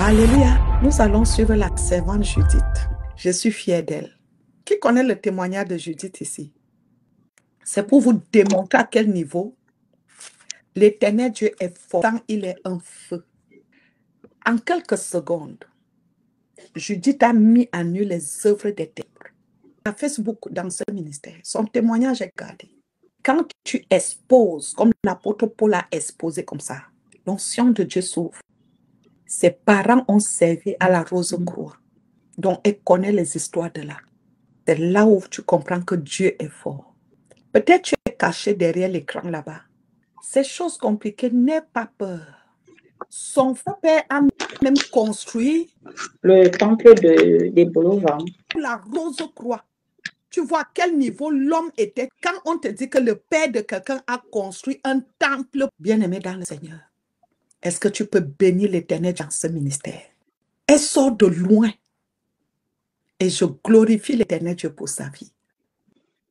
Alléluia. Nous allons suivre la servante Judith. Je suis fière d'elle. Qui connaît le témoignage de Judith ici? C'est pour vous démontrer à quel niveau l'Éternel Dieu est fort. Tant il est un feu. En quelques secondes, Judith a mis à nu les œuvres des ténèbres. À Facebook, dans ce ministère, son témoignage est gardé. Quand tu exposes, comme l'apôtre Paul a exposé comme ça, l'onction de Dieu s'ouvre. Ses parents ont servi à la Rose-Croix. Donc, elle connaît les histoires de là. C'est là où tu comprends que Dieu est fort. Peut-être tu es caché derrière l'écran là-bas. Ces choses compliquées, n'aie pas peur. Son père a même construit le temple de Bolova. La Rose-Croix. Tu vois à quel niveau l'homme était quand on te dit que le père de quelqu'un a construit un temple bien-aimé dans le Seigneur. Est-ce que tu peux bénir l'Éternel dans ce ministère? Elle sort de loin. Et je glorifie l'Éternel Dieu pour sa vie.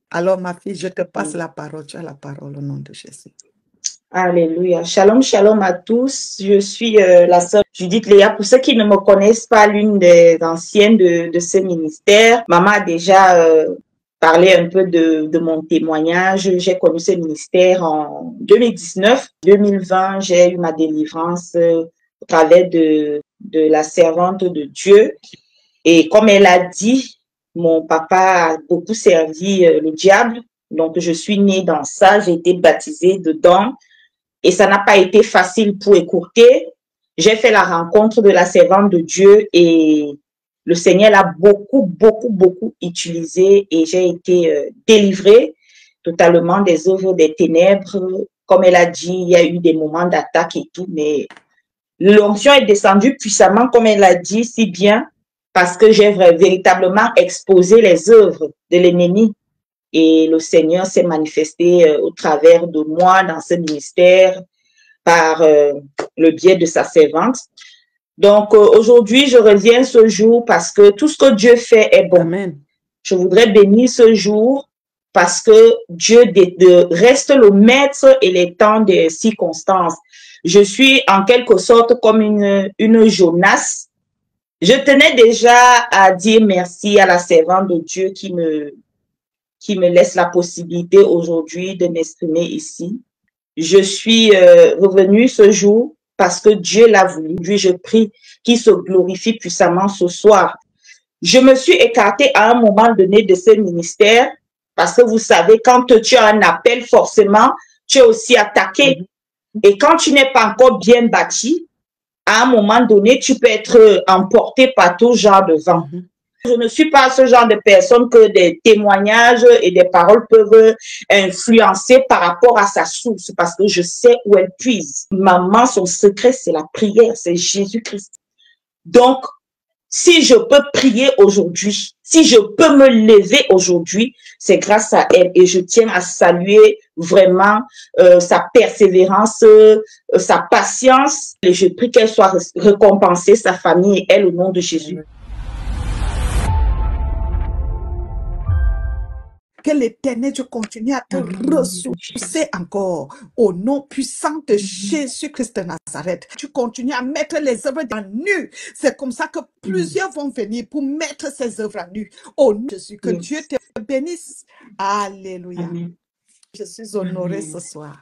Alors, ma fille, je te passe la parole. Tu as la parole au nom de Jésus. Alléluia. Shalom, shalom à tous. Je suis la sœur Judith Léa. Pour ceux qui ne me connaissent pas, l'une des anciennes de ce ministère. Maman a déjà parlé un peu de mon témoignage. J'ai connu ce ministère en 2019. 2020, j'ai eu ma délivrance au travers de la servante de Dieu. Et comme elle a dit, mon papa a beaucoup servi le diable. Donc, je suis née dans ça. J'ai été baptisée dedans. Et ça n'a pas été facile pour écourter. J'ai fait la rencontre de la servante de Dieu et le Seigneur l'a beaucoup utilisé et j'ai été délivrée totalement des œuvres des ténèbres. Comme elle a dit, il y a eu des moments d'attaque et tout, mais l'onction est descendue puissamment, comme elle a dit, si bien, parce que j'ai véritablement exposé les œuvres de l'ennemi. Et le Seigneur s'est manifesté au travers de moi dans ce ministère par le biais de sa servante. Donc, aujourd'hui, je reviens ce jour parce que tout ce que Dieu fait est bon. Amen. Je voudrais bénir ce jour parce que Dieu reste le maître et les temps des circonstances. Je suis en quelque sorte comme une Jonas. Je tenais déjà à dire merci à la servante de Dieu qui me laisse la possibilité aujourd'hui de m'exprimer ici. Je suis revenue ce jour parce que Dieu l'a voulu. Je prie qu'il se glorifie puissamment ce soir. Je me suis écartée à un moment donné de ce ministère parce que vous savez, quand tu as un appel, forcément, tu es aussi attaqué. Et quand tu n'es pas encore bien bâti, à un moment donné, tu peux être emporté par tout genre de vent. Je ne suis pas ce genre de personne que des témoignages et des paroles peuvent influencer par rapport à sa source parce que je sais où elle puise. Maman, son secret, c'est la prière, c'est Jésus-Christ. Donc, si je peux prier aujourd'hui, si je peux me lever aujourd'hui, c'est grâce à elle. Et je tiens à saluer vraiment sa persévérance, sa patience. Et je prie qu'elle soit récompensée, sa famille et elle, au nom de Jésus. Que l'Éternel Dieu continue à te ressourcer encore au nom puissant de Jésus-Christ de Nazareth. Tu continues à mettre les œuvres à nu. C'est comme ça que plusieurs vont venir pour mettre ces œuvres à nu. Au nom de Jésus, que Dieu te bénisse. Alléluia. Je suis honorée ce soir.